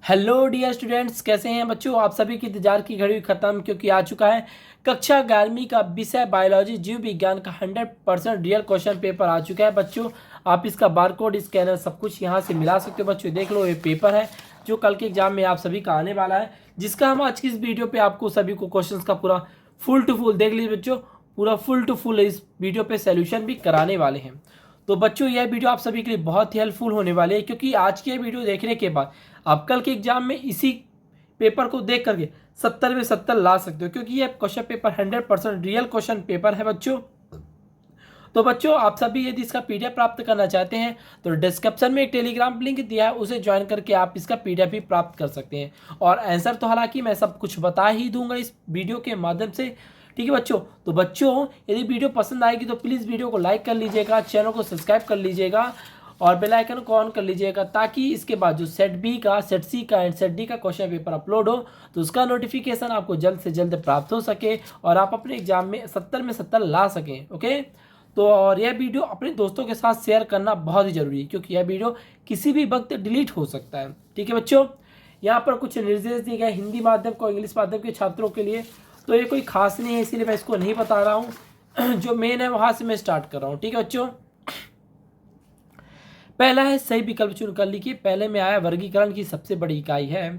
Hello dear students, कैसे हैं बच्चों। आप सभी की इंतजार की घड़ी खत्म, क्योंकि आ चुका है कक्षा 11वीं का विषय बायोलॉजी जीव विज्ञान का 100% रियल क्वेश्चन पेपर आ चुका है बच्चों। आप इसका बारकोड स्कैनर सब कुछ यहां से मिला सकते हो बच्चों। देख लो, ये पेपर है जो कल के एग्जाम में आप सभी का आने वाला है, जिसका हम आज की इस वीडियो पे आपको सभी को क्वेश्चन का पूरा फुल टू फुल देख लीजिए बच्चों, पूरा फुल टू फुल इस वीडियो पे सोल्यूशन भी कराने वाले हैं। तो बच्चों, यह वीडियो आप सभी के लिए बहुत ही हेल्पफुल होने वाली है, क्योंकि आज की ये वीडियो देखने के बाद आप कल के एग्जाम में इसी पेपर को देख करके 70 में 70 ला सकते हो, क्योंकि ये question paper 100% real question paper है बच्चों। तो बच्चों, आप सभी यदि इसका पीडीएफ प्राप्त करना चाहते हैं तो डिस्क्रिप्शन में एक टेलीग्राम लिंक दिया है, उसे ज्वाइन करके आप इसका पीडीएफ भी प्राप्त कर सकते हैं। और आंसर तो हालांकि मैं सब कुछ बता ही दूंगा इस वीडियो के माध्यम से, ठीक है बच्चों। तो बच्चों, यदि वीडियो पसंद आएगी तो प्लीज़ वीडियो को लाइक कर लीजिएगा, चैनल को सब्सक्राइब कर लीजिएगा और बेल आइकन को ऑन कर लीजिएगा, ताकि इसके बाद जो सेट बी का, सेट सी का एंड सेट डी का क्वेश्चन पेपर अपलोड हो तो उसका नोटिफिकेशन आपको जल्द से जल्द प्राप्त हो सके और आप अपने एग्जाम में 70 में 70 ला सकें। ओके, तो और यह वीडियो अपने दोस्तों के साथ शेयर करना बहुत ही जरूरी है, क्योंकि यह वीडियो किसी भी वक्त डिलीट हो सकता है। ठीक है बच्चों, यहाँ पर कुछ निर्देश दिए गए हिंदी माध्यम को इंग्लिश माध्यम के छात्रों के लिए, तो ये कोई खास नहीं है, इसीलिए मैं इसको नहीं बता रहा हूँ। जो मेन है वहाँ से मैं स्टार्ट कर रहा हूँ। ठीक है बच्चों, पहला है सही विकल्प चुनकर लिखिए। पहले में आया वर्गीकरण की सबसे बड़ी इकाई है।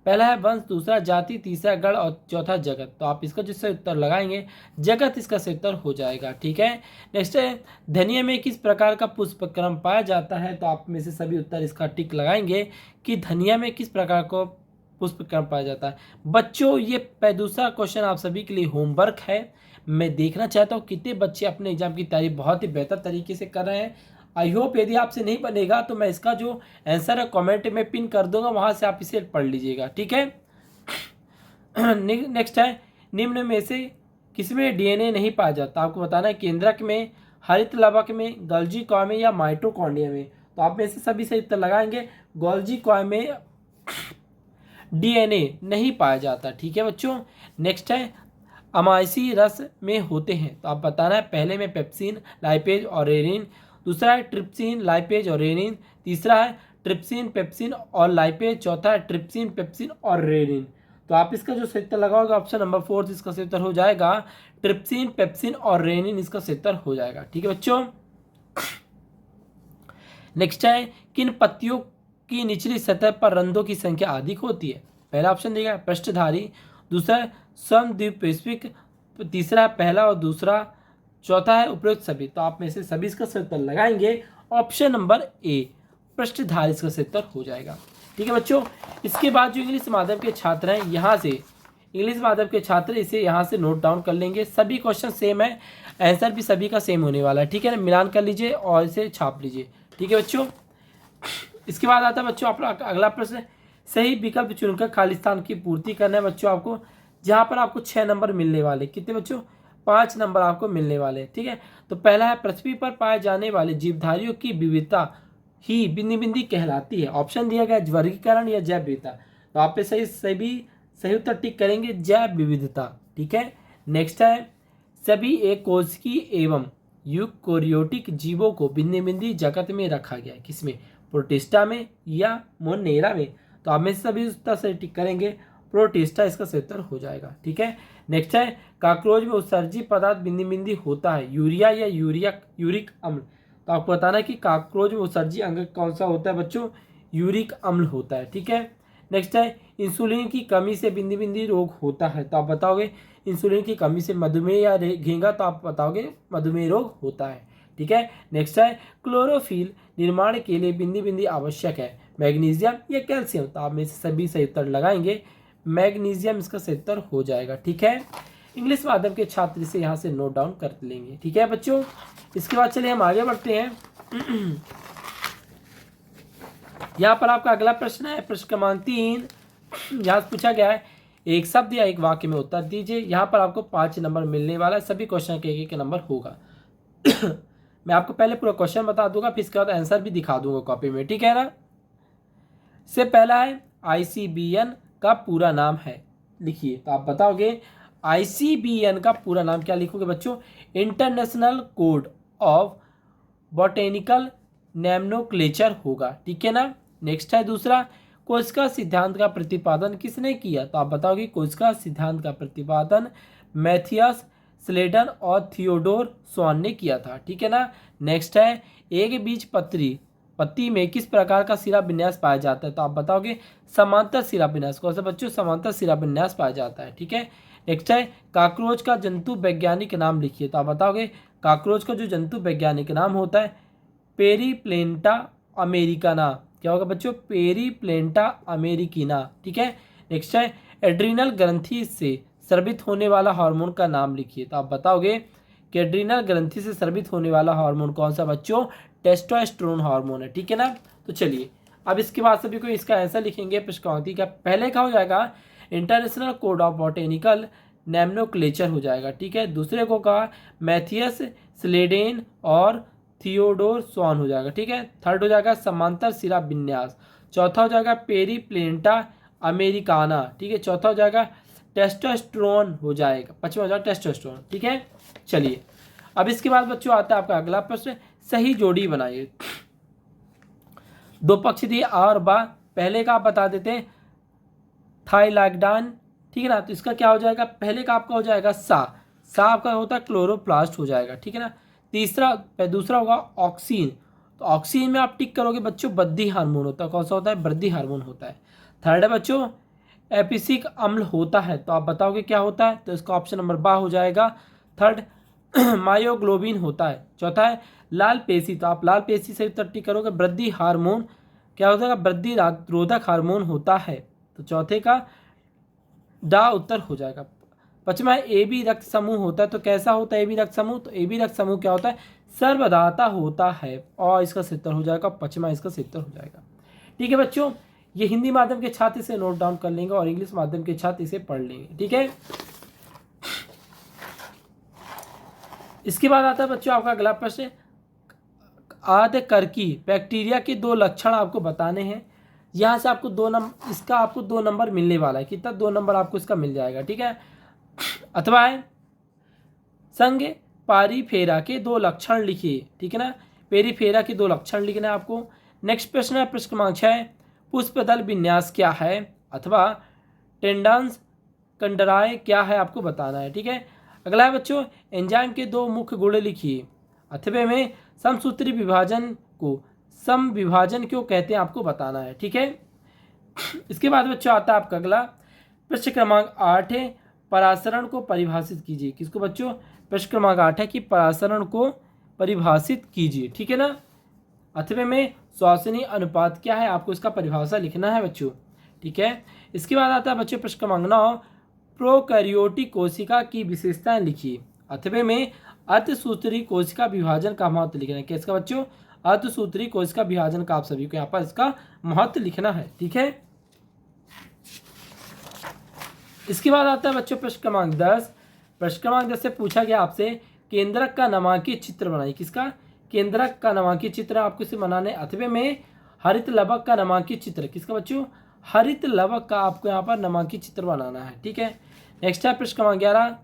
पहला है वंश, दूसरा जाति, तीसरा गण और चौथा जगत। तो आप इसका जिससे उत्तर लगाएंगे जगत इसका सही उत्तर हो जाएगा। ठीक है, नेक्स्ट है धनिया में किस प्रकार का पुष्प क्रम पाया जाता है। तो आप में से सभी उत्तर इसका टिक लगाएंगे कि धनिया में किस प्रकार को पुष्प क्रम पाया जाता है। बच्चों, ये दूसरा क्वेश्चन आप सभी के लिए होमवर्क है। मैं देखना चाहता हूँ कितने बच्चे अपने एग्जाम की तैयारी बहुत ही बेहतर तरीके से कर रहे हैं। आई होप यदि आपसे नहीं बनेगा तो मैं इसका जो आंसर है कमेंट में पिन कर दूंगा, वहां से आप इसे पढ़ लीजिएगा। ठीक है, नेक्स्ट है निम्न में से किसमें डीएनए नहीं पाया जाता। आपको बताना है केंद्रक में, हरित लवक में, गोल्जी कॉय में या माइटोकॉन्ड्रिया में। तो आप में से सभी सही उत्तर लगाएंगे। गोल्जी कॉय में डीएनए नहीं पाया जाता। ठीक है बच्चों, नेक्स्ट है अमाइसी रस में होते हैं। तो आप बताना है पहले में पेप्सिन, लाइपेज और रेनिन, दूसरा है ट्रिप्सिन, लाइपेज और रेनिन, तीसरा है ट्रिप्सिन, पेप्सिन और लाइपेज, चौथा है ट्रिप्सिन, पेप्सिन और रेनिन। तो आप इसका जो सही उत्तर लगाओगे ऑप्शन नंबर 4 इसका सही उत्तर हो जाएगा ट्रिप्सिन, पेप्सिन और रेनिन इसका सही उत्तर हो जाएगा। ठीक है बच्चों, नेक्स्ट है किन पत्तियों की निचली सतह पर रंध्रों की संख्या अधिक होती है। पहला ऑप्शन दिया है पृष्ठधारी, दूसरा है समद्विपार्श्विक, तीसरा है पहला और दूसरा, चौथा है उपरोक्त सभी। तो आप में से सभी इसका सही उत्तर लगाएंगे ऑप्शन नंबर ए पृष्ठधारी इसका सही उत्तर हो जाएगा। ठीक है बच्चों, इसके बाद जो इंग्लिश माध्यम के छात्र हैं, यहाँ से इंग्लिश माध्यम के छात्र इसे यहाँ से नोट डाउन कर लेंगे। सभी क्वेश्चन सेम है, आंसर भी सभी का सेम होने वाला है। ठीक है ना, मिलान कर लीजिए और इसे छाप लीजिए। ठीक है बच्चों, इसके बाद आता है बच्चों अपना अगला प्रश्न, सही विकल्प चुनकर खाली स्थान की पूर्ति करना है बच्चों आपको, जहाँ पर आपको 6 नंबर मिलने वाले। कितने बच्चों, 5 नंबर आपको मिलने वाले। ठीक है, तो पहला है पृथ्वी पर पाए जाने वाले जीवधारियों की विविधता ही बिंदी बिंदी कहलाती है। ऑप्शन दिया गया वर्गीकरण या जैव विविधता। तो आप पे सही उत्तर टिक करेंगे जैव विविधता। ठीक है, नेक्स्ट है सभी एक कोशिकी एवं यूकोरियोटिक जीवों को बिंदी बिंदी जगत में रखा गया है। किसमें, प्रोटिस्टा में या मोनेरा में। तो आप में से सभी उत्तर सही टिक करेंगे, प्रोटिस्टा इसका सही उत्तर हो जाएगा। ठीक है, नेक्स्ट है काकरोच में उत्सर्जी पदार्थ बिंदी बिंदी होता है, यूरिया या यूरिक अम्ल। तो आपको बताना है कि काकरोच में उत्सर्जी अंग कौन सा होता है बच्चों, यूरिक अम्ल होता है। ठीक है, नेक्स्ट है इंसुलिन की कमी से बिंदी बिंदी रोग होता है। तो आप बताओगे इंसुलिन की कमी से मधुमेह या घेंगा, तो आप बताओगे मधुमेह रोग होता है। ठीक है, नेक्स्ट है क्लोरोफिल निर्माण के लिए बिंदी बिंदी आवश्यक है, मैग्नीशियम या कैल्शियम। तो आप में से सभी सही उत्तर लगाएंगे, मैग्नीशियम इसका सही उत्तर हो जाएगा। ठीक है, इंग्लिश माध्यम के छात्र इसे यहाँ से नोट डाउन कर लेंगे। ठीक है बच्चों, इसके बाद चलिए हम आगे बढ़ते हैं। यहाँ पर आपका अगला प्रश्न है प्रश्न क्रमांक 3। यहाँ पूछा गया है एक शब्द या एक वाक्य में उत्तर दीजिए। यहाँ पर आपको 5 नंबर मिलने वाला है, सभी क्वेश्चन के एक नंबर होगा। मैं आपको पहले पूरा क्वेश्चन बता दूंगा, फिर इसके बाद आंसर भी दिखा दूंगा कॉपी में। ठीक है ना, से पहला है ICBN का पूरा नाम है, लिखिए। तो आप बताओगे ICBN का पूरा नाम क्या लिखोगे बच्चों, इंटरनेशनल कोड ऑफ बॉटेनिकल नैमनोक्लेचर होगा। ठीक है ना, नेक्स्ट है दूसरा कोशिका सिद्धांत का प्रतिपादन किसने किया? तो आप बताओगे कोशिका सिद्धांत का प्रतिपादन मैथियस स्लेडन और थियोडोर स्वान ने किया था। ठीक है ना। नेक्स्ट है, एक बीज पत्ती में किस प्रकार का सिरा विन्यास पाया जाता है? तो आप बताओगे समांतर सिरा विन्यास। कौन सा बच्चों? समांतर सिरा विन्यास पाया जाता है। ठीक है। नेक्स्ट है, काकरोच का जंतु वैज्ञानिक नाम लिखिए। तो आप बताओगे काकरोच का जो जंतु वैज्ञानिक नाम होता है पेरीप्लेंटा अमेरिकाना। क्या होगा बच्चों? पेरीप्लेंटा अमेरिकीना। ठीक है। नेक्स्ट है, एड्रीनल ग्रंथि से स्रावित होने वाला हार्मोन का नाम लिखिए। तो आप बताओगे कि एड्रीनल ग्रंथि से स्रावित होने वाला हार्मोन कौन सा बच्चों? टेस्टोस्टेरोन हार्मोन है। ठीक है ना। तो चलिए अब इसके बाद सभी को इसका आंसर लिखेंगे प्रश्नावली का। पहले का हो जाएगा इंटरनेशनल कोड ऑफ बॉटेनिकल नैमनोक्लेचर हो जाएगा। ठीक है। दूसरे को कहा मैथियस स्लेडेन और थियोडोर स्वान हो जाएगा। ठीक है। थर्ड हो जाएगा समांतर सिरा विन्यास। चौथा हो जाएगा पेरीप्लेंटा अमेरिकाना। ठीक है। चौथा हो जाएगा टेस्टोस्टेरोन हो जाएगा। पांचवा हो जाएगा टेस्टोस्टेरोन। ठीक है। चलिए अब इसके बाद बच्चों आता है आपका अगला प्रश्न, सही जोड़ी बनाइए। दो पक्ष दिए आ और बा। पहले का आप बता देते हैं थाइलैगडान। ठीक है ना। तो इसका क्या हो जाएगा? पहले का आपका हो जाएगा सा आपका होता है क्लोरोप्लास्ट हो जाएगा। ठीक है ना। दूसरा होगा ऑक्सीन। तो ऑक्सीन में आप टिक करोगे बच्चों वृद्धि हार्मोन होता है। कौन सा होता है? वृद्धि हार्मोन होता है। थर्ड है बच्चों एपिसिक अम्ल होता है। तो आप बताओगे क्या होता है? तो इसका ऑप्शन नंबर बा हो जाएगा। थर्ड मायोग्लोबिन होता है। चौथा है लाल पेशी। तो आप लाल पेशी से उत्तर टिक करोगे वृद्धि हार्मोन क्या हो जाएगा? वृद्धि रोधक हार्मोन होता है। तो चौथे का डा उत्तर हो जाएगा। पचमा ए बी रक्त समूह होता है। तो कैसा होता है ए बी रक्त समूह? तो ए बी रक्त समूह क्या होता है? सर्वदाता होता है। और इसका उत्तर हो जाएगा पचमा, इसका उत्तर हो जाएगा। ठीक है बच्चों, ये हिंदी माध्यम के छात्र इसे नोट डाउन कर लेंगे और इंग्लिश माध्यम के छात्र इसे पढ़ लेंगे। ठीक है। इसके बाद आता है बच्चों आपका अगला प्रश्न, आद्यकर्की बैक्टीरिया के दो लक्षण आपको बताने हैं। यहाँ से आपको आपको 2 नंबर मिलने वाला है। कितना? 2 नंबर आपको इसका मिल जाएगा। ठीक है। अथवा है संग पारीफेरा के 2 लक्षण लिखिए। ठीक है ना। पेरीफेरा के 2 लक्षण लिखना है आपको। नेक्स्ट प्रश्न है प्रश्न क्रमांक 6, पुष्पदल विन्यास क्या है? अथवा टेंडांस कंडराय क्या है आपको बताना है। ठीक है। अगला है बच्चों एंजाइम के 2 मुख्य गुण लिखिए। अथवा में समसूत्री विभाजन को सम विभाजन क्यों कहते हैं आपको बताना है। ठीक है। इसके बाद बच्चों आता है आपका अगला प्रश्न क्रमांक 8 है, परासरण को परिभाषित कीजिए। किसको बच्चों? प्रश्न क्रमांक 8 है कि परासरण को परिभाषित कीजिए। ठीक है ना। अथवा में श्वसनीय अनुपात क्या है आपको इसका परिभाषा लिखना है बच्चों। ठीक है। इसके बाद आता है बच्चों प्रश्न क्रमांक 9, प्रोकैरियोटिक कोशिका की विशेषताएं लिखिए। अथवा में अर्धसूत्री कोशिका विभाजन का महत्व लिखना है। किसका बच्चों? अर्धसूत्री कोशिका विभाजन का आप सभी को यहाँ पर इसका महत्व लिखना है। ठीक है। इसके बाद आता है बच्चों प्रश्न क्रमांक 10। प्रश्न क्रमांक 10 से पूछा गया आपसे केंद्रक का नामांकित चित्र बनाइए। किसका? केंद्रक का नामांकित चित्र आपको इसे बनाने। अथवा में हरित लवक का नामांकित चित्र। किसका बच्चों? हरित लवक का आपको यहाँ पर नामांकित चित्र बनाना है। ठीक है। नेक्स्ट है प्रश्न क्रमांक 11,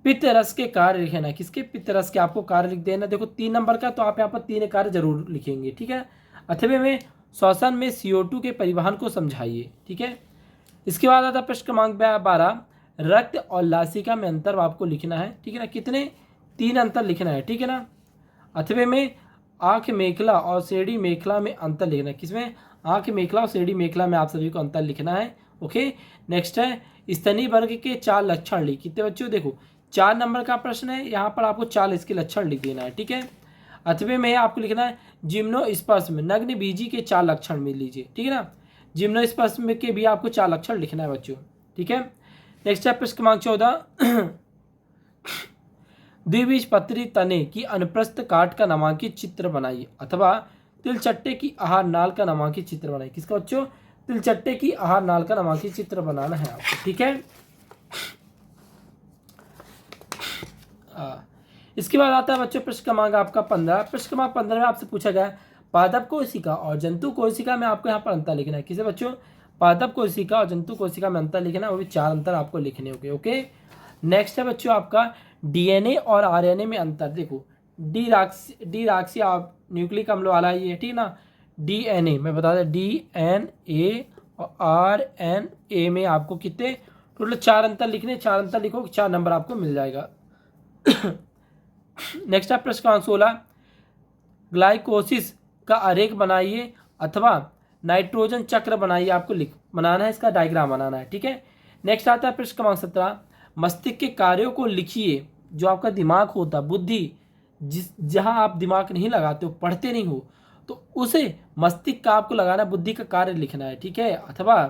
पित्त रस के कार्य लिखना है। किसके? पित्त रस के आपको कार्य लिख देना। देखो 3 नंबर का, तो आप यहाँ पर 3 कार्य जरूर लिखेंगे। ठीक है। अथवा में श्वसन में CO2 के परिवहन को समझाइए। ठीक है। इसके बाद आता प्रश्न क्रमांक 12, रक्त और लासिका में अंतर आपको लिखना है। ठीक है ना। कितने? 3 अंतर लिखना है। ठीक है ना। अथवा में आँख मेखला और सेड़ी मेखला में अंतर लिखना है। किसमें? आँख मेखला और सेड़ी मेखला में आप सभी को अंतर लिखना है। ओके। नेक्स्ट है स्तनी वर्ग के 4 लक्षण लिख। कितने बच्चों? देखो 4 नंबर का प्रश्न है, यहाँ पर आपको 4 इसके लक्षण लिख देना है। ठीक है। अथवा में आपको लिखना है जिम्नोस्पर्श में नग्न बीजी के 4 लक्षण मिल लीजिए। ठीक है ना। जिम्नोस्पर्श में के भी आपको 4 लक्षण लिखना है बच्चों। ठीक है। नेक्स्ट है प्रश्न क्रमांक 14, द्विबीजपत्री तने की अनुप्रस्थ काट का नामांकित चित्र बनाइए। अथवा तिलचट्टे की आहार नाल का नामांकित चित्र बनाइए। किसका बच्चों? तिलचट्टे की आहार नाल का नामांकित चित्र बनाना है आपको। ठीक है। इसके बाद आता है बच्चों प्रश्न क्रमांक आपका 15। प्रश्न क्रमांक 15 में आपसे पूछा गया पादप कोशिका और जंतु कोशिका में आपको यहाँ पर अंतर लिखना है। किसे बच्चों? पादप कोशिका और जंतु कोशिका में अंतर लिखना है, वो भी 4 अंतर आपको लिखने होंगे। ओके। नेक्स्ट है बच्चों आपका DNA और RNA में अंतर। देखो डीराक्सी न्यूक्लिक अम्ल वाला ये। ठीक ना। DNA, मैं बता दें DNA और RNA में आपको कितने टोटल 4 अंतर लिखने, 4 अंतर लिखो, 4 नंबर आपको मिल जाएगा। नेक्स्ट आप प्रश्न क्रमांक 16, ग्लाइकोसिस का आरेख बनाइए अथवा नाइट्रोजन चक्र बनाइए, आपको बनाना है, इसका डायग्राम बनाना है, ठीक है। नेक्स्ट आता है प्रश्न क्रमांक 17, मस्तिष्क के कार्यों को लिखिए। जो आपका दिमाग होता, बुद्धि, जहां आप दिमाग नहीं लगाते हो, पढ़ते नहीं हो, तो उसे मस्तिष्क का आपको लगाना, बुद्धि का कार्य लिखना है, ठीक है। अथवा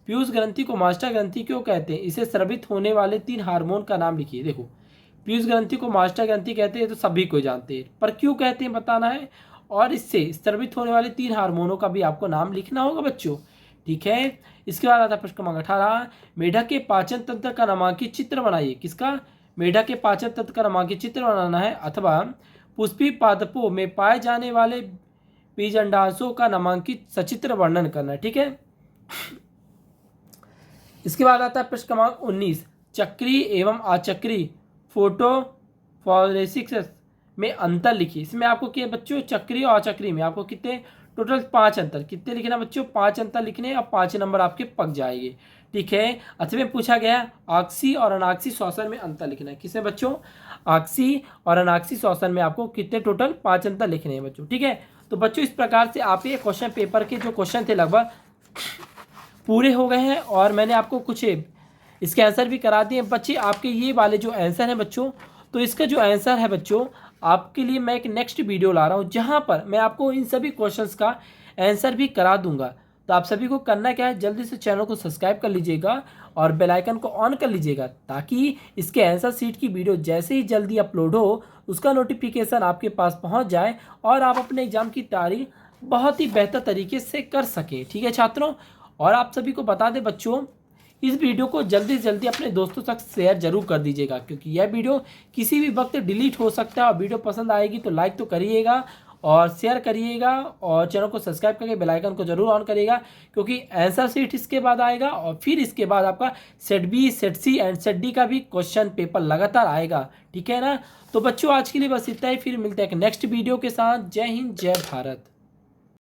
पीयूष ग्रंथि को मास्टर ग्रंथि क्यों कहते हैं, इसे स्रावित होने वाले 3 हार्मोन का नाम लिखिए। देखो, पीयूष ग्रंथि को मास्टर ग्रंथि कहते हैं तो सभी को जानते हैं, पर क्यों कहते हैं बताना है, और इससे स्रावित होने वाले 3 हार्मोनों का भी आपको नाम लिखना होगा बच्चों, ठीक है। इसके बाद आता है प्रश्न क्रमांक 18, मेढक के पाचन तंत्र का नामांकित चित्र बनाइए। किसका, मेढक के पाचन तंत्र का नामांकित चित्र बनाना है, अथवा पुष्पी पादपों में पाए जाने वाले बीज अंडाशों का नामांकित सचित्र वर्णन करना है, ठीक है। इसके बाद आता है प्रश्न क्रमांक 19, चक्रीय एवं अचक्रीय फोटोफोरेसिस में अंतर लिखिए। इसमें आपको क्या बच्चों, चक्रीय और अचक्रीय में आपको कितने टोटल 5 अंतर, कितने लिखना बच्चों, 5 अंतर लिखने और 5 नंबर आपके पक जाएंगे, ठीक है। अच्छा में पूछा गया ऑक्सी और अनाक्सी श्वसन में अंतर लिखना है। किसमें बच्चों, ऑक्सी और अनाक्सी श्वसन में आपको कितने टोटल 5 अंतर लिखने हैं बच्चों, ठीक है। तो बच्चों इस प्रकार से आप ये क्वेश्चन पेपर के जो क्वेश्चन थे लगभग पूरे हो गए हैं, और मैंने आपको कुछ इसके आंसर भी करा दिए बच्चे। आपके ये वाले जो आंसर हैं बच्चों, तो इसका जो आंसर है बच्चों, आपके लिए मैं एक नेक्स्ट वीडियो ला रहा हूँ जहाँ पर मैं आपको इन सभी क्वेश्चंस का आंसर भी करा दूंगा। तो आप सभी को करना क्या है, जल्दी से चैनल को सब्सक्राइब कर लीजिएगा और बेल आइकन को ऑन कर लीजिएगा, ताकि इसके आंसर शीट की वीडियो जैसे ही जल्दी अपलोड हो उसका नोटिफिकेशन आपके पास पहुँच जाए और आप अपने एग्जाम की तैयारी बहुत ही बेहतर तरीके से कर सकें, ठीक है छात्रों। और आप सभी को बता दें बच्चों, इस वीडियो को जल्दी से जल्दी अपने दोस्तों तक शेयर जरूर कर दीजिएगा, क्योंकि यह वीडियो किसी भी वक्त डिलीट हो सकता है। और वीडियो पसंद आएगी तो लाइक तो करिएगा और शेयर करिएगा, और चैनल को सब्सक्राइब करके बेल आइकन को जरूर ऑन करिएगा, क्योंकि आंसर शीट इसके बाद आएगा और फिर इसके बाद आपका set B, set C and set D का भी क्वेश्चन पेपर लगातार आएगा, ठीक है ना। तो बच्चों आज के लिए बस इतना ही, फिर मिलते हैं एक नेक्स्ट वीडियो के साथ। जय हिंद, जय भारत।